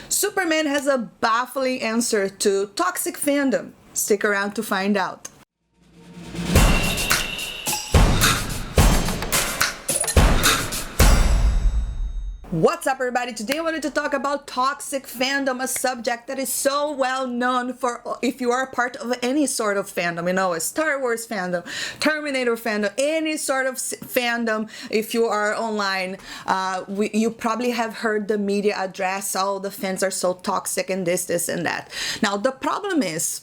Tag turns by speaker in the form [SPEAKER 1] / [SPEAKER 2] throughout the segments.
[SPEAKER 1] Superman has a baffling answer to toxic fandom. Stick around to find out. What's up, everybody? Today I wanted to talk about toxic fandom, a subject that is so well known for if you are a part of any sort of fandom, you know, a Star Wars fandom, Terminator fandom, any sort of fandom. If you are online, you probably have heard the media address, oh, the fans are so toxic and this and that. Now, the problem is,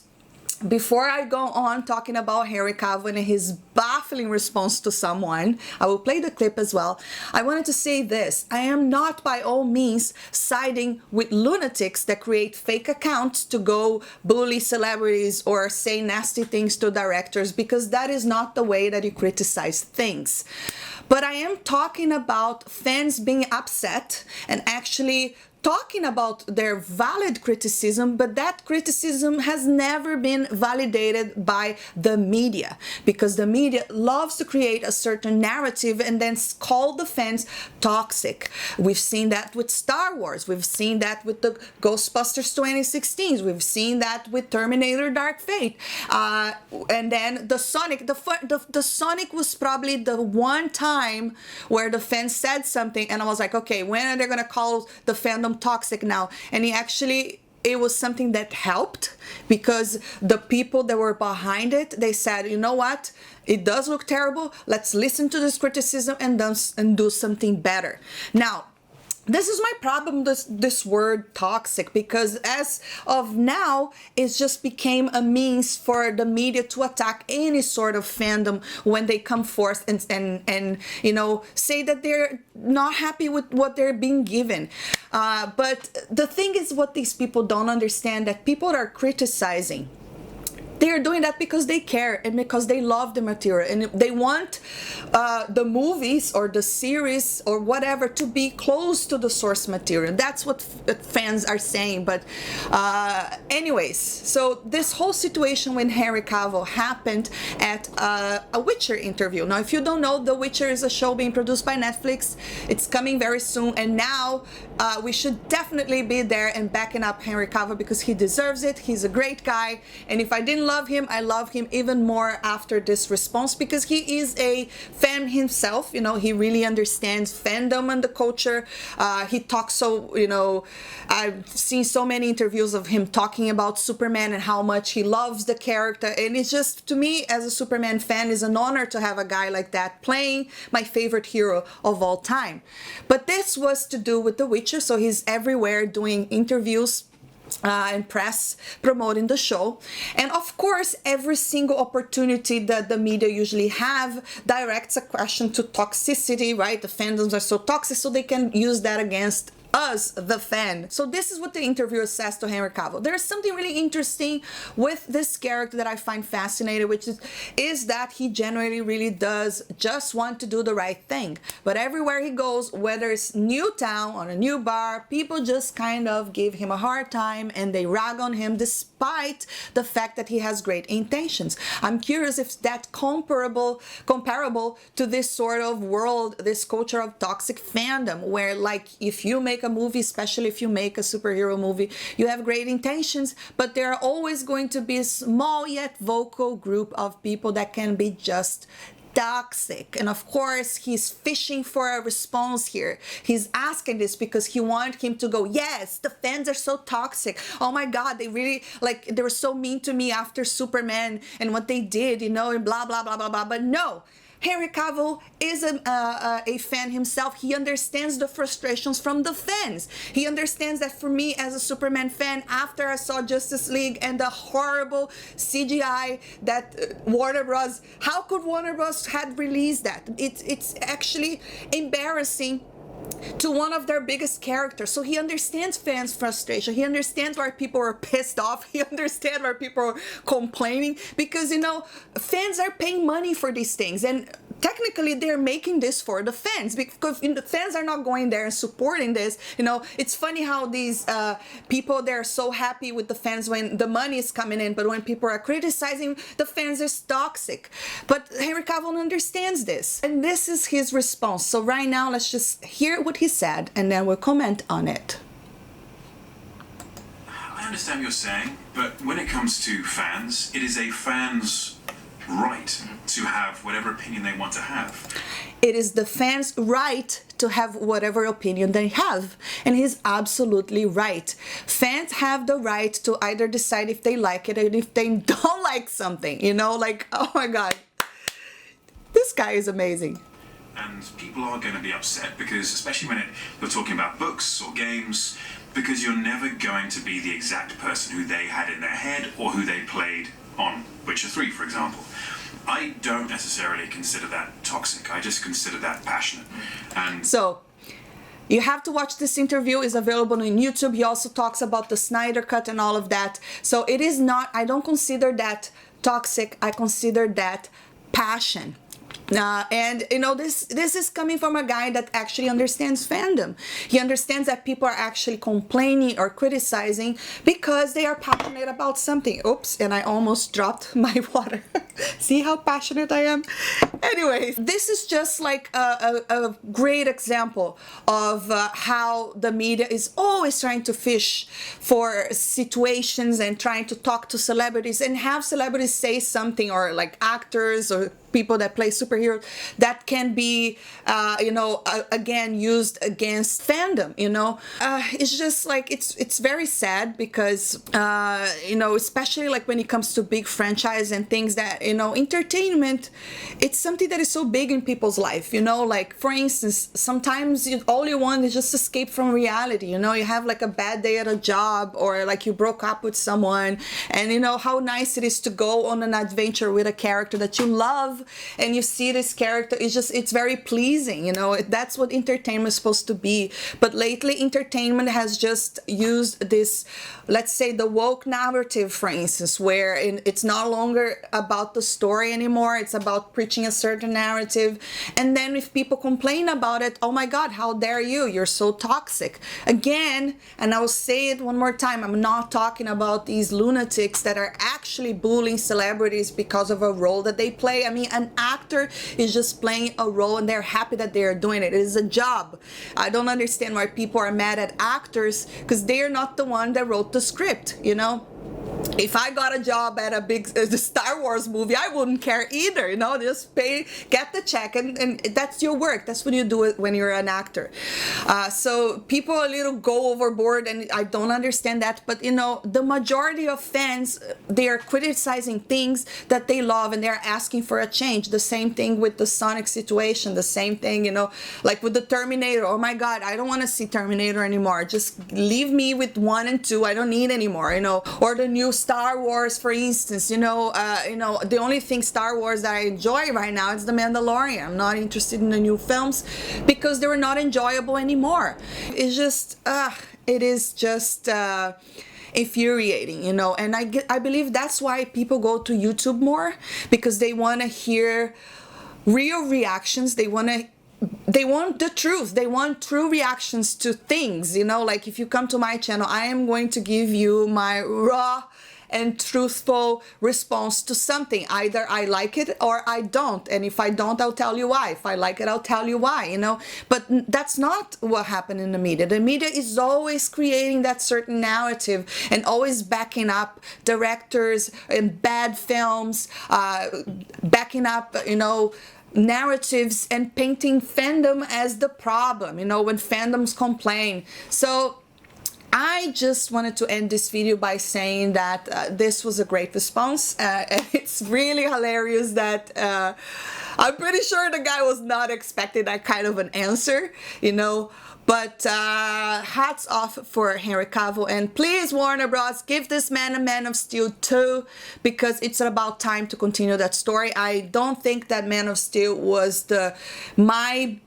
[SPEAKER 1] before I go on talking about Henry Cavill and his baffling response to someone, I will play the clip as well. I wanted to say this: I am not by all means siding with lunatics that create fake accounts to go bully celebrities or say nasty things to directors, because that is not the way that you criticize things. But I am talking about fans being upset and actually talking about their valid criticism, but that criticism has never been validated by the media, because the media loves to create a certain narrative and then call the fans toxic. We've seen that with Star Wars, we've seen that with the Ghostbusters 2016, we've seen that with Terminator Dark Fate, and then the Sonic, the Sonic was probably the one time where the fans said something and I was like, okay, when are they gonna call the fandom toxic now? And it was something that helped, because the people that were behind it, they said, you know what, it does look terrible, let's listen to this criticism and do something better. Now, this is my problem, this word toxic, because as of now, it just became a means for the media to attack any sort of fandom when they come forth and you know, say that they're not happy with what they're being given. But the thing is, what these people don't understand, that people are criticizing, they are doing that because they care and because they love the material, and they want the movies or the series or whatever to be close to the source material. That's what fans are saying. But anyways, so this whole situation with Henry Cavill happened at a Witcher interview. Now, if you don't know, The Witcher is a show being produced by Netflix. It's coming very soon, and now we should definitely be there and backing up Henry Cavill, because he deserves it. He's a great guy, and if I didn't love him, I love him even more after this response, because he is a fan himself. You know, he really understands fandom and the culture. He talks so, you know, I've seen so many interviews of him talking about Superman and how much he loves the character, and it's just, to me as a Superman fan, is an honor to have a guy like that playing my favorite hero of all time. But this was to do with The Witcher, so he's everywhere doing interviews and press promoting the show. And of course, every single opportunity that the media usually have directs a question to toxicity, right? The fandoms are so toxic, so they can use that against us, the fan. So this is what the interviewer says to Henry Cavill. There's something really interesting with this character that I find fascinating, which is that he generally really does just want to do the right thing. But everywhere he goes, whether it's new town or a new bar, people just kind of give him a hard time and they rag on him, despite the fact that he has great intentions. I'm curious if that's comparable to this sort of world, this culture of toxic fandom, where, like, if you make a movie, especially if you make a superhero movie, you have great intentions, but there are always going to be a small yet vocal group of people that can be just toxic. And of course, he's fishing for a response here. He's asking this because he wants him to go, yes, the fans are so toxic. Oh my God, they really, like, they were so mean to me after Superman and what they did, you know, and blah, blah, blah, blah, blah. But no, Henry Cavill is a fan himself. He understands the frustrations from the fans. He understands that for me as a Superman fan, after I saw Justice League and the horrible CGI that Warner Bros., how could Warner Bros. Had released that? It's actually embarrassing to one of their biggest characters. So he understands fans' frustration. He understands why people are pissed off. He understands why people are complaining, because, you know, fans are paying money for these things, and technically they're making this for the fans, because the fans are not going there and supporting this. You know, it's funny how these people, they're so happy with the fans when the money is coming in, but when people are criticizing the fans, is toxic. But Henry Cavill understands this, and this is his response. So right now, let's just hear what he said, and then we'll comment on it.
[SPEAKER 2] understand what you're saying, but when it comes to fans, it is a fan's right to have whatever opinion they want to have.
[SPEAKER 1] It is the fans' right to have whatever opinion they have, and he's absolutely right. Fans have the right to either decide if they like it and if they don't like something, you know, like, oh my god, this guy is amazing.
[SPEAKER 2] And people are going to be upset because, especially when you're talking about books or games, because you're never going to be the exact person who they had in their head or who they played on Witcher 3, for example. I don't necessarily consider that toxic. I just consider that passionate. And
[SPEAKER 1] so you have to watch this interview. It's available on YouTube. He also talks about the Snyder Cut and all of that. So it is not, I don't consider that toxic. I consider that passion. And you know, this is coming from a guy that actually understands fandom. He understands that people are actually complaining or criticizing because they are passionate about something. Oops, and I almost dropped my water. See how passionate I am? Anyways, this is just like a great example of how the media is always trying to fish for situations and trying to talk to celebrities and have celebrities say something, or like actors or people that play superheroes, that can be, you know, again, used against fandom, you know. It's just like, it's very sad because, you know, especially like when it comes to big franchise and things that, you know, entertainment, it's something that is so big in people's life, you know, like for instance, sometimes all you want is just escape from reality, you know, you have like a bad day at a job, or like you broke up with someone, and you know how nice it is to go on an adventure with a character that you love, and you see this character, it's very pleasing, you know. That's what entertainment is supposed to be. But lately entertainment has just used this, let's say, the woke narrative, for instance, where it's no longer about the story anymore, it's about preaching a certain narrative. And then if people complain about it, oh my god, how dare you, you're so toxic. Again, and I will say it one more time, I'm not talking about these lunatics that are actually bullying celebrities because of a role that they play. I mean, an actor is just playing a role and they're happy that they're doing it. It is a job. I don't understand why people are mad at actors, because they're not the one that wrote the script, you know. If I got a job at a big Star Wars movie, I wouldn't care either, you know, just pay, get the check, and that's your work. That's what you do when you're an actor. So people a little go overboard, and I don't understand that. But, you know, the majority of fans, they are criticizing things that they love, and they're asking for a change. The same thing with the Sonic situation, the same thing, you know, like with the Terminator. Oh my God, I don't want to see Terminator anymore. Just leave me with 1 and 2. I don't need anymore, you know. Or the new Star Wars, for instance, you know, the only thing Star Wars that I enjoy right now is The Mandalorian. I'm not interested in the new films because they were not enjoyable anymore. It's just, it is just infuriating, you know. And I believe that's why people go to YouTube more, because they want to hear real reactions. They want the truth. They want true reactions to things, you know. Like if you come to my channel, I am going to give you my raw and truthful response to something. Either I like it or I don't, and if I don't, I'll tell you why. If I like it, I'll tell you why, you know. But that's not what happened in the media. The media is always creating that certain narrative and always backing up directors in bad films, backing up, you know, narratives, and painting fandom as the problem, you know, when fandoms complain. So I just wanted to end this video by saying that this was a great response. And it's really hilarious that I'm pretty sure the guy was not expecting that kind of an answer, you know. But hats off for Henry Cavill, and please, Warner Bros., give this man a Man of Steel 2, because it's about time to continue that story. I don't think that Man of Steel was my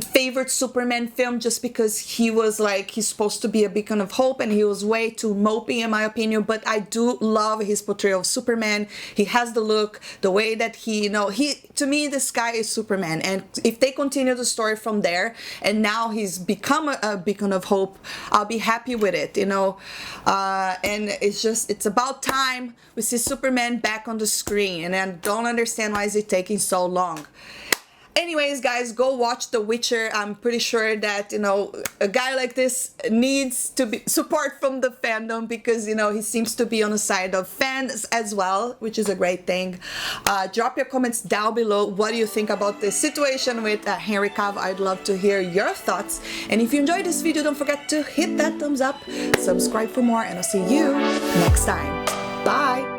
[SPEAKER 1] favorite Superman film, just because he was like, he's supposed to be a beacon of hope, and he was way too mopey in my opinion. But I do love his portrayal of Superman. He has the look, the way that he, you know, to me, this guy is Superman. And if they continue the story from there, and now he's become a beacon of hope, I'll be happy with it, you know. And it's about time we see Superman back on the screen, and I don't understand why is it taking so long. Anyways, guys, go watch The Witcher. I'm pretty sure that, you know, a guy like this needs to be support from the fandom, because, you know, he seems to be on the side of fans as well, which is a great thing. Drop your comments down below. What do you think about this situation with Henry Cavill? I'd love to hear your thoughts. And if you enjoyed this video, don't forget to hit that thumbs up, subscribe for more, and I'll see you next time. Bye!